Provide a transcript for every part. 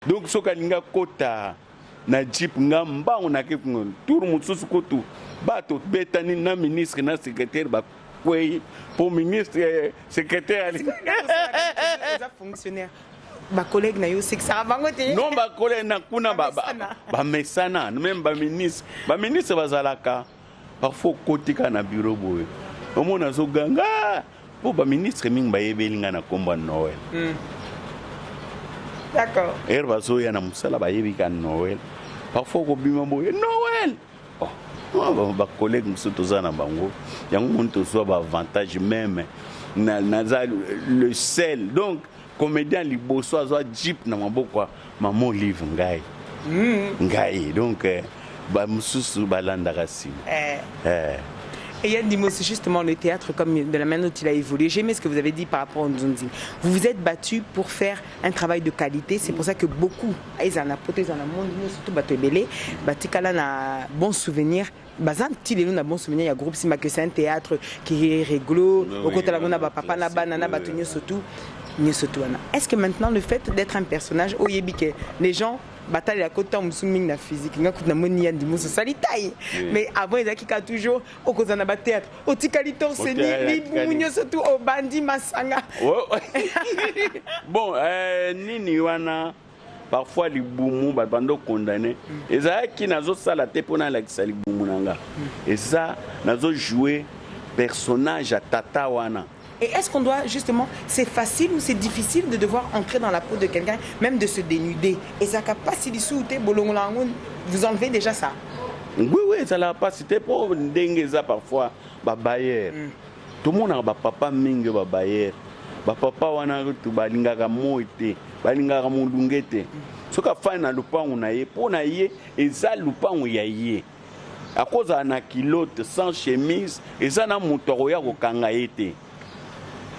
Donc ce que kota na jeep ngamba on a tour mususu kotu bato betani na ministre na secrétaire ba pour ministre secrétaire fonctionnaire ba collègue na yo c'est que ça va ngote non ba collègue na kuna ba mesana même ba ministre bazalaka parfois kotika na bureau boye omona zo ganga pour ba ministre mingi ba yebelinga na komba Noël. D'accord. Herba zoya na musala ba yebika Noël. Parfois ko bima boye Noël. Oh, ba collègue musoto za na bango. Yango monto so ba avantage même na le sel. Donc comédien liboso azo jeep na maboko mama Olive ngai. Ngai donc ba mususu balanda kasi. Et Yann Dimos, c'est justement le théâtre, comme de la manière dont il a évolué. J'aimais ce que vous avez dit par rapport à Nzonzi. Vous vous êtes battu pour faire un travail de qualité. C'est pour ça que beaucoup, ils en apportent, ils en ont surtout Batouébélé, Batikala n'a bon souvenir. Bazan Tilelou n'a bon souvenir. Il y a groupe Sima que c'est un théâtre qui est rigolo. Au côté de la Mona, Papa Naba, Nana, Batunio Sotou. Est-ce que maintenant le fait d'être un personnage, les gens bataille à côté de la physique, mais avant ils ont toujours au cause de théâtre, au Tikalito, c'est ni surtout au Bandi Masanga. Bon, Nini Wana, parfois les boumou, bando condamné, et ça qui n'a pas ça la tête pour la sali boumounanga, et ça n'a pas joué personnage à Tata Wana. Et est-ce qu'on doit justement, c'est facile ou c'est difficile de devoir entrer dans la peau de quelqu'un, même de se dénuder? Et ça n'a pas si vous enlevez déjà ça? Oui, ça n'a pas cité pour Ndengeza parfois, babayer. Tout le monde a papa mingi babayer. Papa wana tu balingaka moite, balingaka mulungete. Ce qu'a fait na lupangu na ye, pour na ye, eza lupangu ya ye. À cause d'un kilote sans chemise, eza na mutoro ya kokanga ete.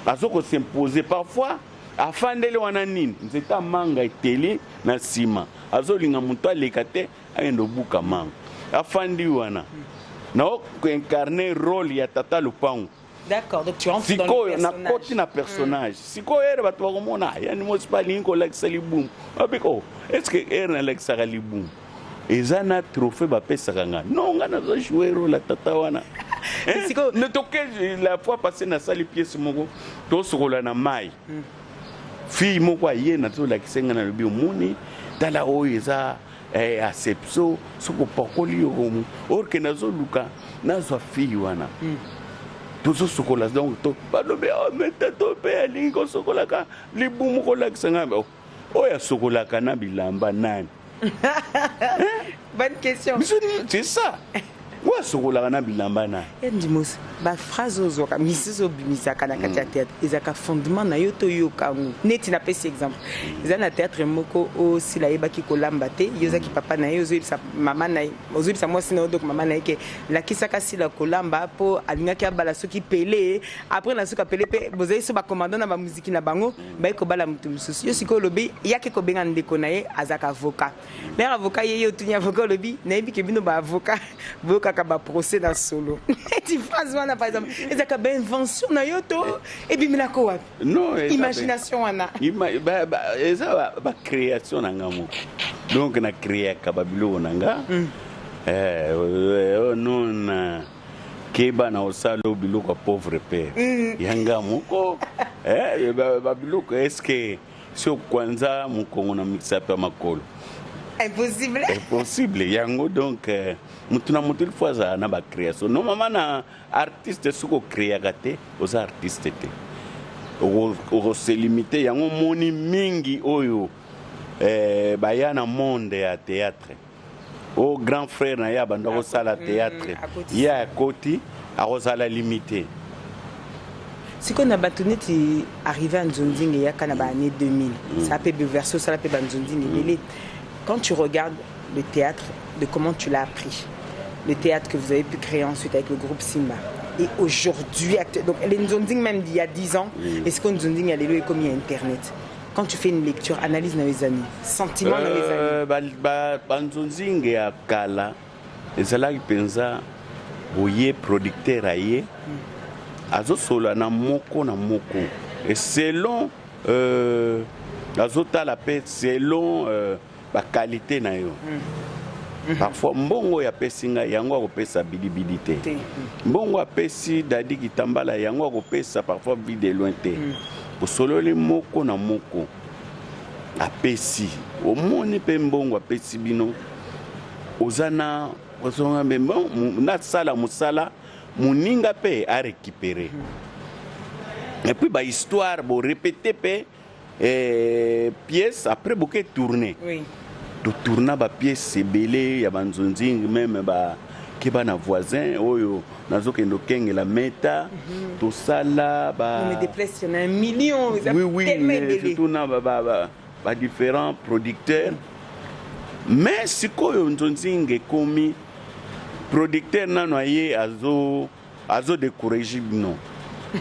Azoko s'imposer parfois afin de l'wananine nzeta manga eteli na sima azolinga muto alekate ayendo buka manga afin de wana na incarner rôle ya tata lupangu. D'accord, donc tu entres dans le personnage. Na koti na personnage siko ere bato bakomona yani mo spalingo like libum abiko est-ce que ere na like saka libum ezana trophée ba pesaka nga non nga na jouer rôle la tata wana. Ne toquez la fois passée na sali pièce moko to sokola na mai fille moko aye na to la kisenga na lobi omoni tala oeza asepso soko pakoli yo or que nazo luka nazo fille wana to sokola donc to balobe meta to pe alingo sokola ka libumu ko la kisenga oya sokola kana bilamba nani. Bonne question. C'est ça. Ouais, sokola na bilamba na. Ndimos, ba phrase ozoka misiso bimisaka na kati ya théâtre. Ezaka fondement na yoto yokangu. Neti na pesi exemple. Eza na théâtre moko o sila yebaki kolamba te, yozaki papa na yo zoyebisa mama na yo. Ozobisa mwasi na odok mama na yeke la kisaka sila kolamba po alingaki abala soki pele. Après na soka pele pe bozai so ba commandant na ba musique na bango, ba ko bala mutu mususu. Yo siko lobi yake ko benga ndeko na ye azaka avocat. Mais avocat ye yo tunya avocat lobi na yebi ke bino ba avocat. Kaba procès dans solo. Tu phrases wana par exemple, ezaka ba invention na yoto et puis milako wa. Non, imagination wana. Eza ba création na ngamo. Donc na créer kababilo nanga. Non keba na osalo biloko pauvre père. Yanga moko babiloko est-ce que sio kwanza mukongo na mixa pa makolo. Impossible. Impossible. Yango donc mutuna mutu fois za na ba création. Non maman na artiste suko créer gâté aux artistes té. O se limiter yango moni mingi oyo bayana monde ya théâtre. Au grand frère na ya banda ko sala théâtre. Ya koti a rosala limité. Si qu'on a batoneti arrivé à Nzonding et ya kana ba année 2000. Ça peut verso ça peut Nzonding. Quand tu regardes le théâtre, de comment tu l'as appris, le théâtre que vous avez pu créer ensuite avec le groupe Simba, et aujourd'hui, donc les Nzonding même d'il y a 10 ans, est-ce qu'on Nzonding a l'élo et comme il y a Internet? Quand tu fais une lecture, analyse dans les années, sentiment dans les années. Nzonding et à Kala, et c'est là que pensa, voyez producteur aïe, azo solo na moko, et selon azotala pe selon ba qualité na yo. Parfois mbongo ya pesinga yango akopesa bilibili te. Mbongo apesi Dadi Kitambala yango akopesa parfois vie de loin te. Posololi moko na moko apesi omoni pe mbongo apesi bino ozana ozonga mbon na sala musala muninga pe a récupérer. Et puis ba histoire bo répéter pe pièce après bouquet tourner. Oui. To tourner ba pièce ebele ya banzonzingi même ba kiba na voisin oyo nazokendo kenge la meta to sala ba on me déplace il y en a 1 million oui surtout na ba différents producteurs mais sikoyo nzonzingi komi producteur nano aye azo décourager bino.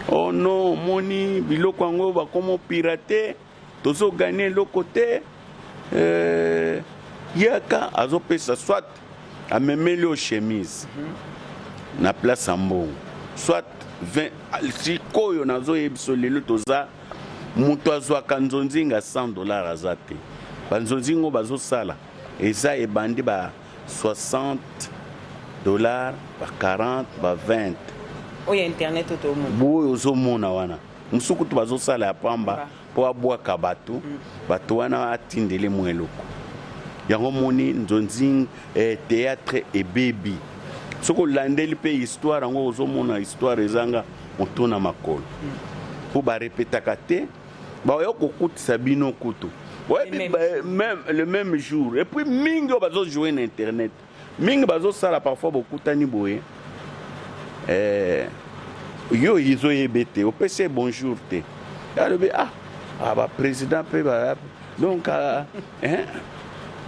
Oh non moni biloko yango ba komo pirater tozo gagner le côté yaka azopesa soit amemeli o chemise na place ambo soit 20 sikoyo nazo yebiso lelo toza muto azwaka nzonzinga $100 azate banzonzingo bazosala eza ebandi ba $60 ba 40 ba 20 oya internet otomona boyo ozomona wana musuku to bazosala ya pamba po abwaka bato bato wana atindele mweloko yango moni nzonzing théâtre et baby soko landeli pe histoire yango ozomona histoire ezanga motona makolo po ba répétaka te ba yo kokutisa bino kutu même le même jour et puis mingi bazo jouer na internet mingi bazo sala parfois bokutani boye yo izo yebete opese bonjour te alobi ba président pe ba donc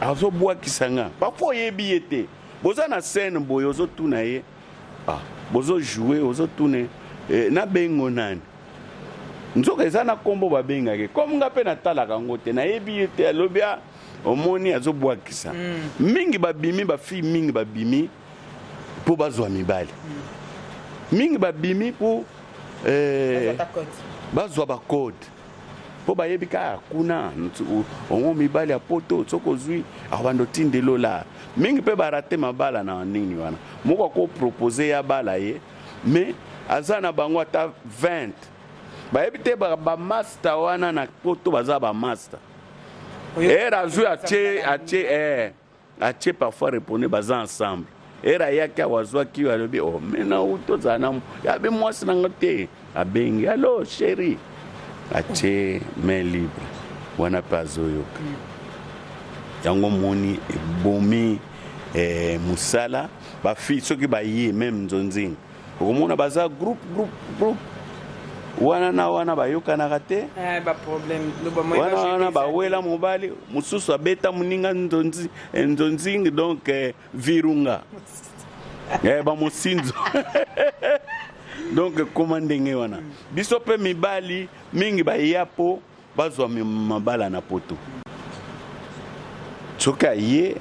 azo boa kisanga parfois yebi ete boza na scène boyo ozo tuna ye bozo jouer ozo tune na bengo nani nzoka eza na kombo ba bengake comme nga pe na talaka ngote na yebi ete alobi omoni azo boa kisa mingi babimi ba fille mingi babimi po bazwa mibali mingi babimi po bazwa ba code po bayebi ka kuna ongo mibali ya poto soko zwi abando tindelo la mingi pe barate mabala na nini wana moko ko proposer ya bala ye mais azana bango ata 20 bayebi te ba master wana na poto baza ba master era zwi atie parfois répondre baza ensemble era yaka wazwa ki alobi mena uto zana ya be mwasi nanga te abengi allo chérie atie main libre wana pazoyoka yango moni bomi musala ba fi soki ba yi même nzonzinga okomona baza groupe wana bayoka na kate ba problème wana ba wela mobali mususu abeta muninga nzonzinga donc virunga ba musinzo donc komandenge wana biso pe mibali mingi ba yapo bazwa mabala na poto soka ye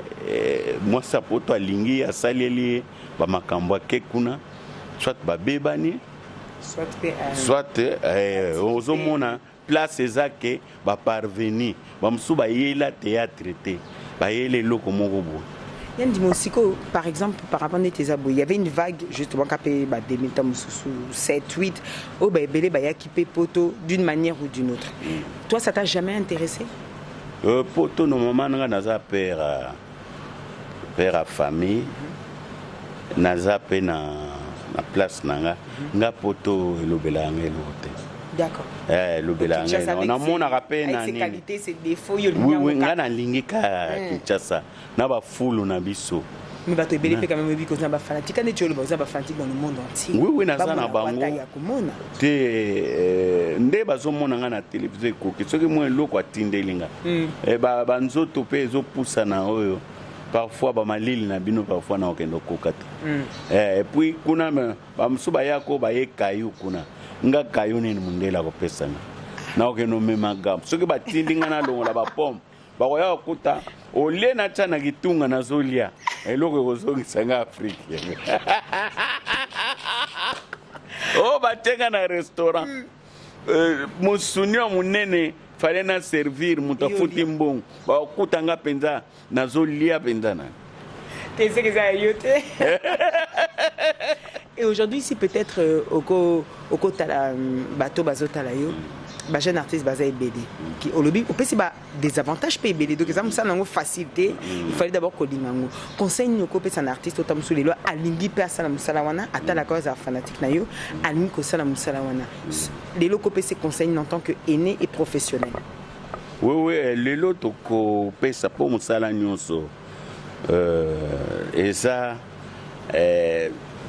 mwasa poto alingi asaleli ba makambo ke kuna soit babebani soit ozomona place ezake ba parvenir ba musu ba yela théâtre te ba yele loko moko bo. Yann Dimosiko, par exemple, par rapport à tes abos, il y avait une vague justement qui a payé 7, 8, au Bébélé, qui paye poto d'une manière ou d'une autre. Toi, ça t'a jamais intéressé? Poto, normalement, on a père à famille, on a na place nanga, nga poto l'obelange l'autre. D'accord. L'obelange, on a mon rappel na ses qualités, ses défauts, oui, nga na lingika Kinshasa. Na ba fulu na biso. Mais bato ebele pe quand même because na ba fanatique na tcholo ba fanatique dans le monde entier. Oui, na za na bango. Te nde bazomona nga na télévision ko soki mo eloko atindelinga. Ba nzoto pe ezo poussa na oyo. Parfois ba malili na bino parfois na okendo kokata. Et puis kuna ba msuba yako ba ye kayu kuna. Nga kayu ni mundela ko pesa na okendo mema gam. Soki ba tindinga na longola ba pom. Bakoya okuta ole na chana kitunga na zolia eloko kozongisa nga Afrika batenga na restaurant musunio munene fallait na servir muta futi mbongo ba kutanga penza nazolia penza na. C'est que ça yoté. Et aujourd'hui si peut-être au tala bateau bazota la yo ba jeune artiste baza ebélé qui au lobby au pesi ba des avantages pe ebélé donc ça ça nango facilité il fallait d'abord kolingango conseil nyoko pesa un artiste otam sous les lois alingi pe asala musala wana atala cause fanatique na yo alingi ko sala musala wana les locaux pesa conseil en tant que aîné et professionnel. Oui les lots ko pesa pour musala nyonso et ça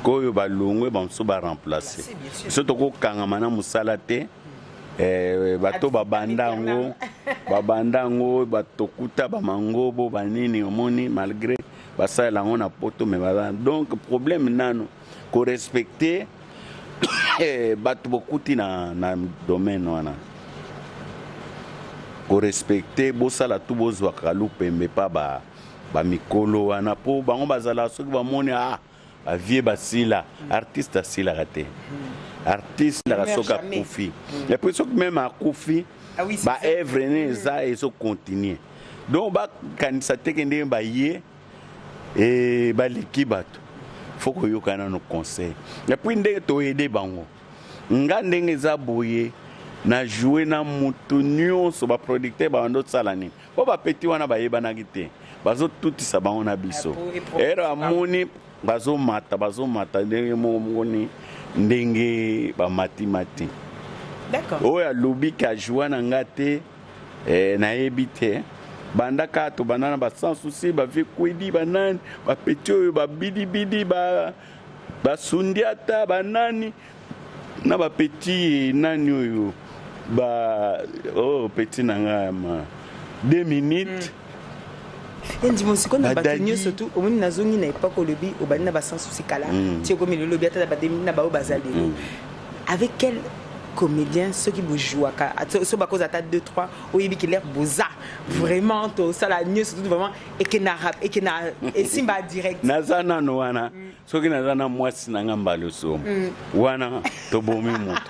koyo balongwe bamso ba remplacer surtout ko kangama musala te bato babandango batokuta bamangobo banini omoni malgré basala on a poto mais donc problème nano ko respecter bato bokuti na domaine wana ko respecter bosala tout bozwa kalupembe pa ba mikolo wana po bango bazala soki bamoni ba vie basila artiste asila raté artiste la soka koufi et puis ce même à koufi ba œuvre né ça et ça continue donc ba kanisa tekende ba yé et ba likibato faut que yo kana no conseil et puis ndenge to aider bango nga ndenge za boye na jouer na mutunyo so ba producteur ba ndo salani po ba petit wana ba yeba na gité bazo tout ça ba on a biso era amoni bazo mata ndenge moni ndenge ba mati. D'accord. Oya lobi ka joua na ngate na ebite banda ka to banana ba sans souci ba vie kwedi banane ba petio ba bidi ba sundiata banani na ba petit nani oyo ba petit nanga ma 2 minutes. Ndi musiko na batinyo surtout au moni nazongi na époque au lobby au bani na ba sans souci kala ti ko mi le lobby ata ba demi na ba bazali avec quel comédien ceux qui vous jouent so ba cause ata 2 3 oyebi ki l'air boza vraiment to ça la news surtout vraiment et que na rap et que na et simba direct nazana no wana soki nazana mwasi na ngambalo so wana to bomi moto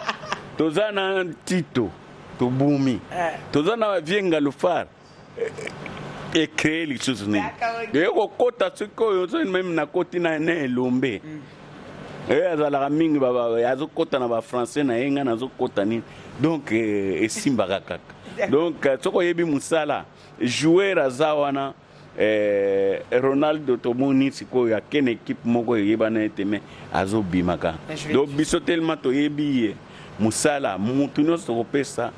tozana tito to bumi tozana vienga lufar et créer les choses. Et au côté ce que même na côté na lombe. Et azala mingi baba azo côté na ba français na yenga na zo côté ni. Donc et simba kaka. Donc soko yebi musala jouer azawana Ronaldo Tomoni siko ya ken équipe moko yeba na eteme azo bimaka. Donc biso tellement to yebi musala mutu no so pesa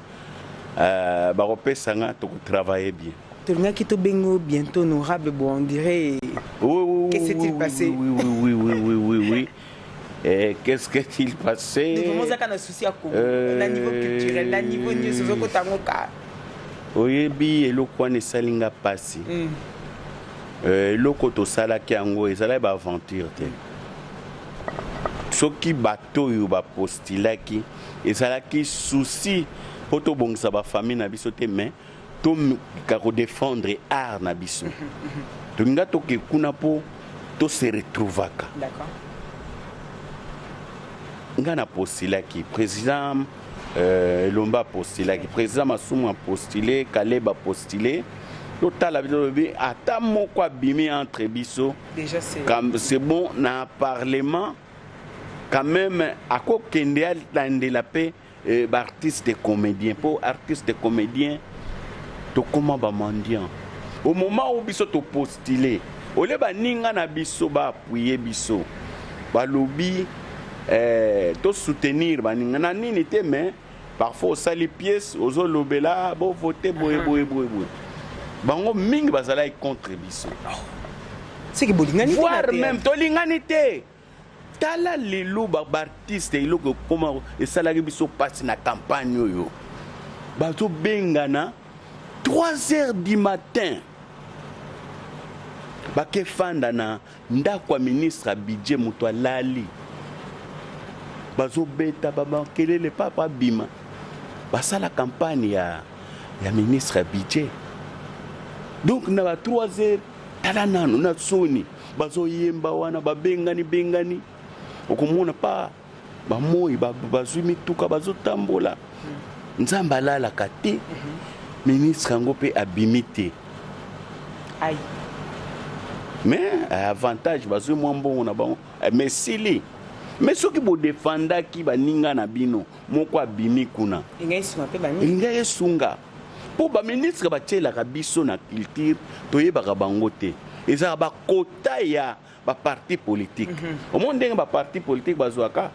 ba repesa nga to travailler bien. Qui te bengo bientôt honorable, bon, on dirait. Oui. Qu'est-ce qui s'est passé? Oui. Qu'est-ce qui s'est passé? Nous avons un souci à Congo. Le niveau culturel, le niveau de ce que tu as. Oui, et le coin de Salinga passé. Le côté sala qui ango et ça là aventure. Ce qui bateau ou ba postila qui et ça là qui souci pour tout bon ça ba famille na bisoté mais to défendre art na biso to nga to ke kuna po to se retrouvaka d'accord nga na postila ki président Lomba postila ki président Masumu a postulé Kaleba postulé total bi ata moko abimi entre biso déjà c'est bon na parlement quand même à ko kende dans la paix artiste et comédien pour artiste et comédien to comment ba mendiant au moment où biso to postuler au le ba ninga na biso ba appuyer biso ba lobby to soutenir ba ninga na nini te mais parfois ça les pièces aux lobela bo voter boye bango mingi bazala contre biso c'est que bolingani voir même to lingani te tala lelo ba artiste ilo ko comment et ça la biso passe na campagne yo ba to bengana 3h du matin bake fanda na ndakwa ministre a budget muto alali bazo beta baba kelele papa bima basala campagne ya ministre a budget donc na ba 3h tala nano na soni bazo yemba wana bengani okomona pa ba moi bazwi mituka bazo tambola nzamba lala kate ministre yango mpe abimi te. Aïe. Mais avantage bazwi mwa mbongo na bango mais sili mais soki bodefandaki baninga na bino moko abimi kuna elinga esunga mpo baministre batielaka biso na culture toyebaka bango te ezalaka bakota ya baparti politique omo ndenge baparti politique bazwaka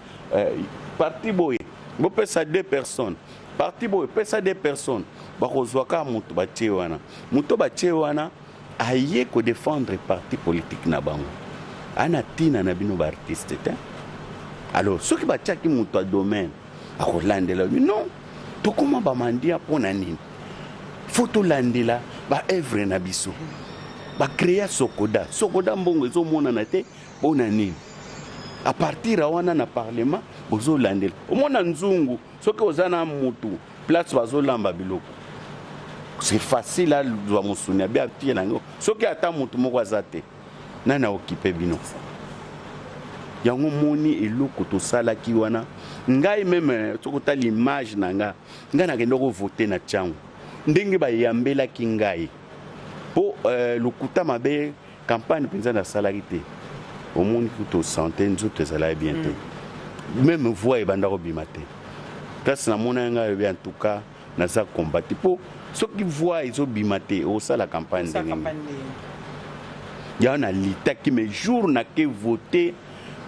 parti boye bopesa 2 personnes parti boye pesa 2 personnes bakozwaka moto batie wana moto batie wana aye ko défendre parti politique na bango ana tina na bino ba artiste te alors soki batiaki moto a domaine akolandela non tokoma bamandia mpona nini faut tolandela ba œuvre na biso bacréa sokoda mbongo ezomonana te mpona nini à partir wana na parlement bozolandela omona nzungu soki oza na motu place bazolamba biloko c'est facile à zwa musuni abia tie nango soki ata mutu moko azate nana okipe bino yango moni eloko tosalaki wana ngai même tokota l'image nanga ngai nakende ko voter na tchango ndenge bayambelaki ngai po lokuta mabe campagne penza na salari te omoni kuto santé nzoto ezala bien te même voix ebanda ko bimate place na mona ngai en tout cas na sa combattre po soki voix ezobima te osala campagne ndenge ya na litaki mais jour na ke voter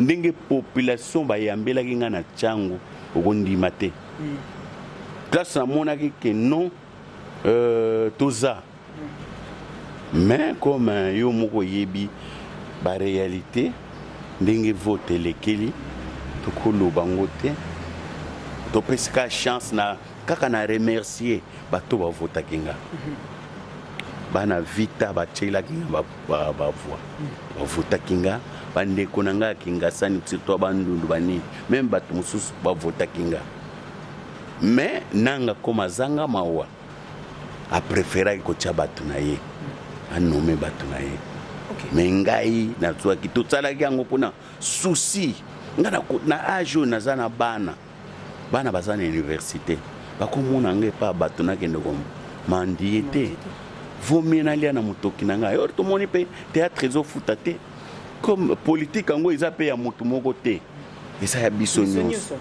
ndenge population bayambelaki nga na tchango okondima te place namonaki ke non toza mais comme yo moko yebi baréalité ndenge vote elekeli tokoloba ngo te topesika chance na kaka na remercier bato bavotaki nga bana vita batielaki nga bavoix bavotaki nga bandeko na nga ya kingasani surtout bandundu banini même bato mosusu bavotaki nga mais nanga koma zanga mawa apréféraki kotia bato na ye anome bato na ye mais ngai nazwaki tosalaki yango mpona souci nga na age oyo naza na bana baza na université bakomona nga epa bato nakende komandie te vomie nalia na motoki na ngai or tomoni mpe théâtre ezofuta te comme politique yango eza mpe ya motu moko te eza ya biso nyonso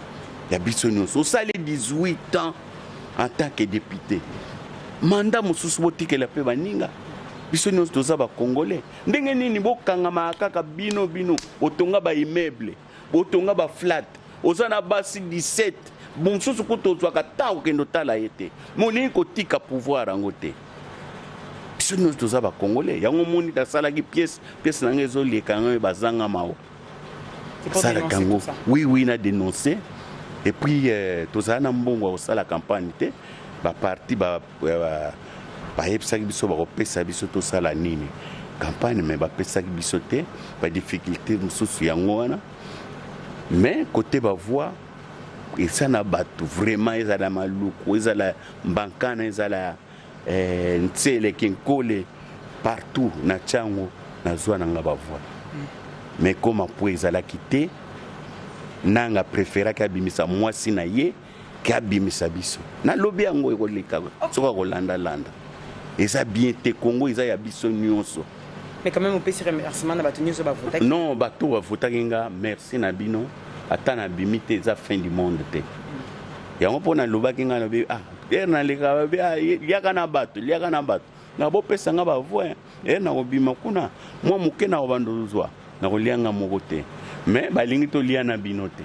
ya biso nyonso osali 18 ans en tant que député mandat mosusu botikela mpe baninga biso nyonso toza bakongolais ndenge nini bokangama kaka bino botonga baimmeuble botonga baflat oza na basi 17 mosusu kutozwaka ntango okende otala ye te molingi kotika pouvoir yango te biso nyonso toza bakongolais yango moni tasalaki pièce na ngai ezoleka yango bazanga mawa asalaka yango oui na dénoncer et puis tozala na mbongo ya kosala campagne te baparti bayebisaki biso bakopesa biso tosala nini campagne mais bapesaki biso te badifficulté mosusu yango wana mais côté bavoix eza na bato vraiment ezala maluku ezala mbankana ezala ntsele kenkole partout na tchango nazwa nanga bavoix mais comme po ezalaki te nanga préféraki abimisa mwasi na ye ke abimisa biso nalobi yango ekoleka soki akolandalanda eza bien te Congo eza ya biso nyonso mais quand même opesi remerciement na bato nyonso bavotaki non bato bavotaki nga merci na bino ata na bimi te eza fin du monde te yango mpo nalobaki nga lobi naleka liaka na bato nga bopesa nga bavoix nakobima kuna mwa moke nakobanda ozwa nakolianga moko te mais balingi tolia na bino te